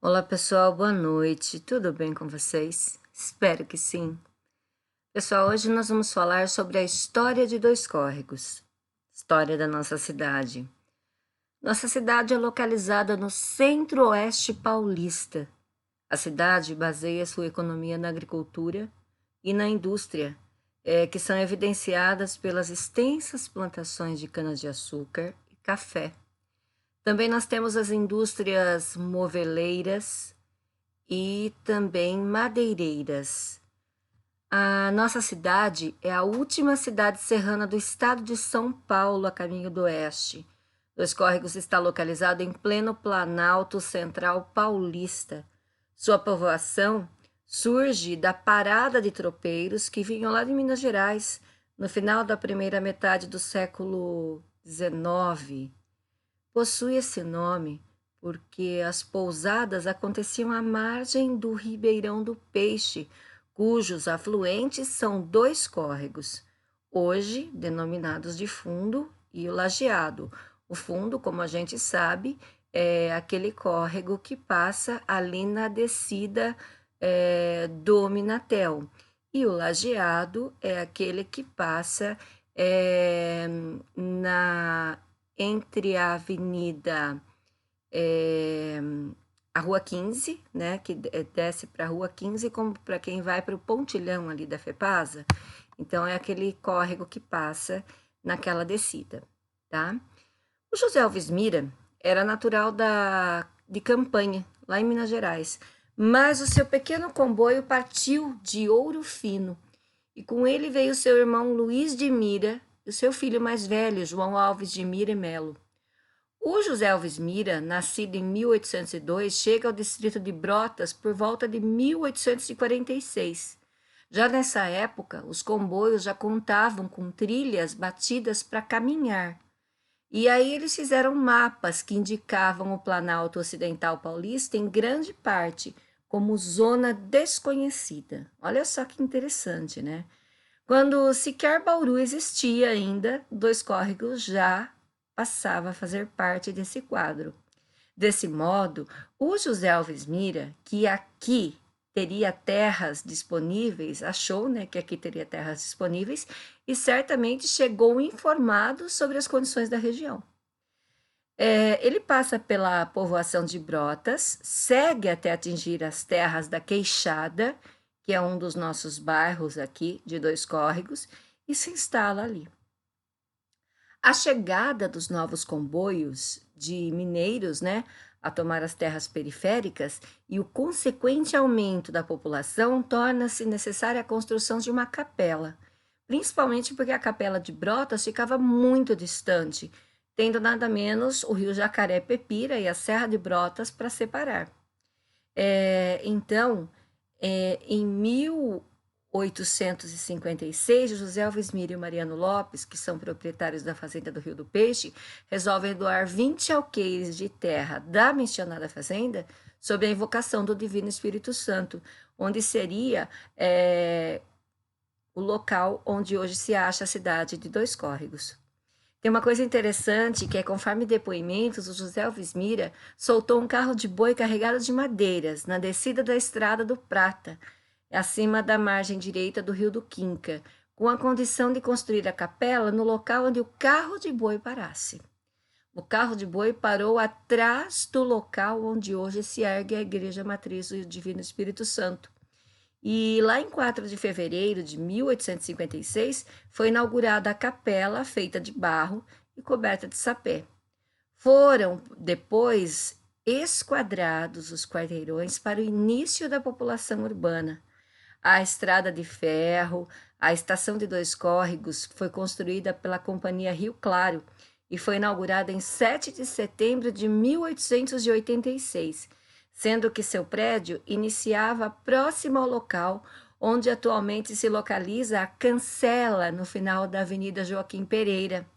Olá pessoal, boa noite, tudo bem com vocês? Espero que sim. Pessoal, hoje nós vamos falar sobre a história de Dois Córregos, história da nossa cidade. Nossa cidade é localizada no centro-oeste paulista. A cidade baseia sua economia na agricultura e na indústria, que são evidenciadas pelas extensas plantações de cana-de-açúcar e café. Também nós temos as indústrias moveleiras e também madeireiras. A nossa cidade é a última cidade serrana do estado de São Paulo, a caminho do oeste. Dois Córregos está localizado em pleno Planalto Central Paulista. Sua povoação surge da parada de tropeiros que vinham lá de Minas Gerais, no final da primeira metade do século XIX. Possui esse nome porque as pousadas aconteciam à margem do Ribeirão do Peixe, cujos afluentes são dois córregos, hoje denominados de Fundo e o Lajeado. O Fundo, como a gente sabe, é aquele córrego que passa ali na descida do Minatel. E o Lajeado é aquele que passa na entre a Avenida, a Rua 15, né, que desce para a Rua 15, como para quem vai para o pontilhão ali da FEPASA. Então, é aquele córrego que passa naquela descida, tá? O José Alves Mira era natural de Campanha, lá em Minas Gerais, mas o seu pequeno comboio partiu de Ouro Fino, e com ele veio seu irmão Luiz de Mira e o seu filho mais velho, João Alves de Mira e Melo. O José Alves Mira, nascido em 1802, chega ao distrito de Brotas por volta de 1846. Já nessa época, os comboios já contavam com trilhas batidas para caminhar. E aí eles fizeram mapas que indicavam o Planalto Ocidental Paulista em grande parte como zona desconhecida. Olha só que interessante, né? Quando sequer Bauru existia ainda, Dois Córregos já passava a fazer parte desse quadro. Desse modo, o José Alves Mira, que aqui teria terras disponíveis, achou, né, que aqui teria terras disponíveis e certamente chegou informado sobre as condições da região. Ele passa pela povoação de Brotas, segue até atingir as terras da Queixada, que é um dos nossos bairros aqui de Dois Córregos, e se instala ali. A chegada dos novos comboios de mineiros, né, a tomar as terras periféricas e o consequente aumento da população torna-se necessária a construção de uma capela, principalmente porque a capela de Brotas ficava muito distante, tendo nada menos o rio Jacaré-Pepira e a Serra de Brotas para separar. Então, em 1856, José Alves Mira e Mariano Lopes, que são proprietários da fazenda do Rio do Peixe, resolvem doar 20 alqueires de terra da mencionada fazenda sob a invocação do Divino Espírito Santo, onde seria o local onde hoje se acha a cidade de Dois Córregos. Tem uma coisa interessante que é, conforme depoimentos, o José Alves Mira soltou um carro de boi carregado de madeiras na descida da Estrada do Prata, acima da margem direita do Rio do Quinca, com a condição de construir a capela no local onde o carro de boi parasse. O carro de boi parou atrás do local onde hoje se ergue a Igreja Matriz do Divino Espírito Santo. E lá em 4 de fevereiro de 1856 foi inaugurada a capela feita de barro e coberta de sapé. Foram depois esquadrados os quarteirões para o início da população urbana. A estrada de ferro, a estação de Dois Córregos foi construída pela Companhia Rio Claro e foi inaugurada em 7 de setembro de 1886, sendo que seu prédio iniciava próximo ao local onde atualmente se localiza a Cancela, no final da Avenida Joaquim Pereira.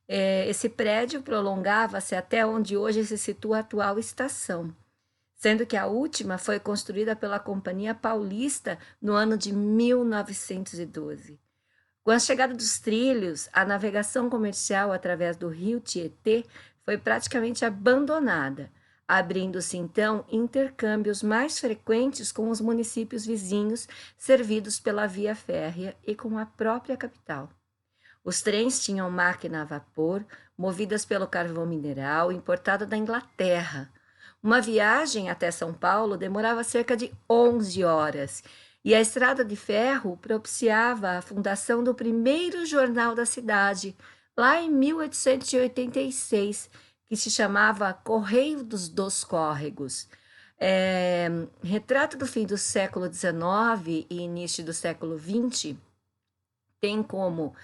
Esse prédio prolongava-se até onde hoje se situa a atual estação, sendo que a última foi construída pela Companhia Paulista no ano de 1912. Com a chegada dos trilhos, a navegação comercial através do rio Tietê foi praticamente abandonada. abrindo-se então intercâmbios mais frequentes com os municípios vizinhos servidos pela via férrea e com a própria capital. Os trens tinham máquina a vapor, movidas pelo carvão mineral importado da Inglaterra. Uma viagem até São Paulo demorava cerca de 11 horas, e a estrada de ferro propiciava a fundação do primeiro jornal da cidade, lá em 1886, que se chamava Correio dos Córregos. Retrato do fim do século XIX e início do século XX tem como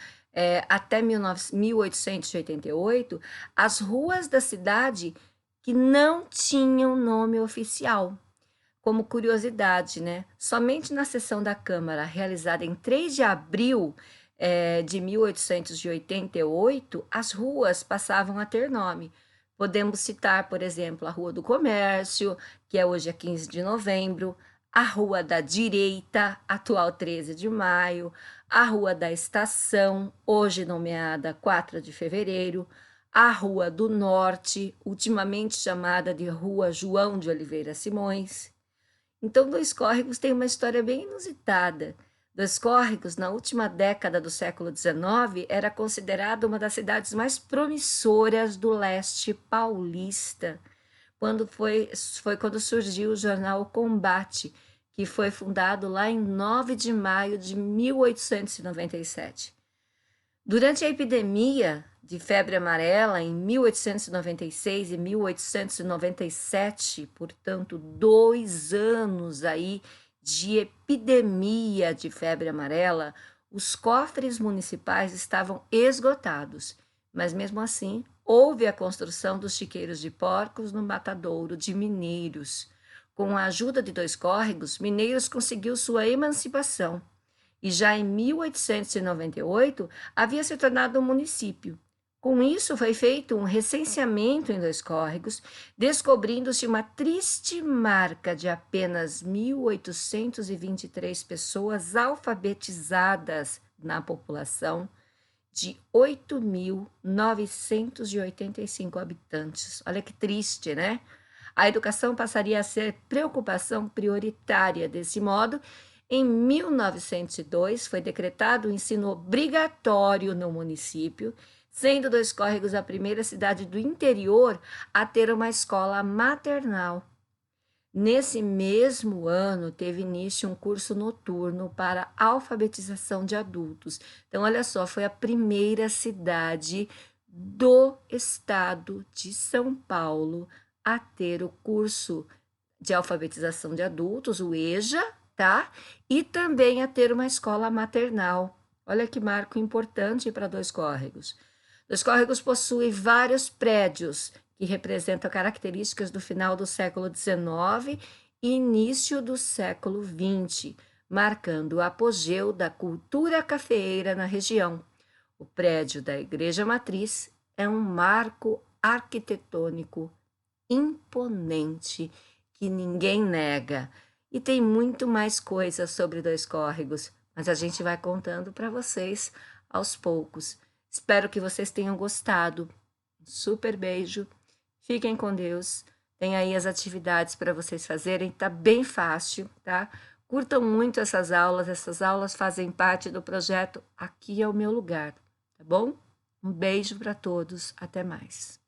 até 1888 as ruas da cidade que não tinham nome oficial. Como curiosidade, né? Somente na sessão da Câmara, realizada em 3 de abril de 1888, as ruas passavam a ter nome. Podemos citar, por exemplo, a Rua do Comércio, que é hoje a 15 de novembro, a Rua da Direita, atual 13 de maio, a Rua da Estação, hoje nomeada 4 de fevereiro, a Rua do Norte, ultimamente chamada de Rua João de Oliveira Simões. Então, Dois Córregos tem uma história bem inusitada. Dois Córregos, na última década do século XIX, era considerada uma das cidades mais promissoras do leste paulista, quando foi quando surgiu o jornal Combate, que foi fundado lá em 9 de maio de 1897. Durante a epidemia de febre amarela em 1896 e 1897, portanto, 2 anos aí de epidemia de febre amarela, os cofres municipais estavam esgotados, mas mesmo assim houve a construção dos chiqueiros de porcos no matadouro de Mineiros. Com a ajuda de Dois Córregos, Mineiros conseguiu sua emancipação e já em 1898 havia se tornado um município. Com isso, foi feito um recenseamento em Dois Córregos, descobrindo-se uma triste marca de apenas 1.823 pessoas alfabetizadas na população de 8.985 habitantes. Olha que triste, né? A educação passaria a ser preocupação prioritária. Desse modo, em 1902, foi decretado o ensino obrigatório no município, sendo Dois Córregos a primeira cidade do interior a ter uma escola maternal. Nesse mesmo ano, teve início um curso noturno para alfabetização de adultos. Então, olha só, foi a primeira cidade do estado de São Paulo a ter o curso de alfabetização de adultos, o EJA, tá? E também a ter uma escola maternal. Olha que marco importante para Dois Córregos. Dois Córregos possui vários prédios que representam características do final do século XIX e início do século XX, marcando o apogeu da cultura cafeeira na região. O prédio da Igreja Matriz é um marco arquitetônico imponente que ninguém nega. E tem muito mais coisas sobre Dois Córregos, mas a gente vai contando para vocês aos poucos. Espero que vocês tenham gostado. Um super beijo. Fiquem com Deus. Tem aí as atividades para vocês fazerem. Tá bem fácil, tá? Curtam muito essas aulas. Essas aulas fazem parte do projeto Aqui é o Meu Lugar, tá bom? Um beijo para todos. Até mais.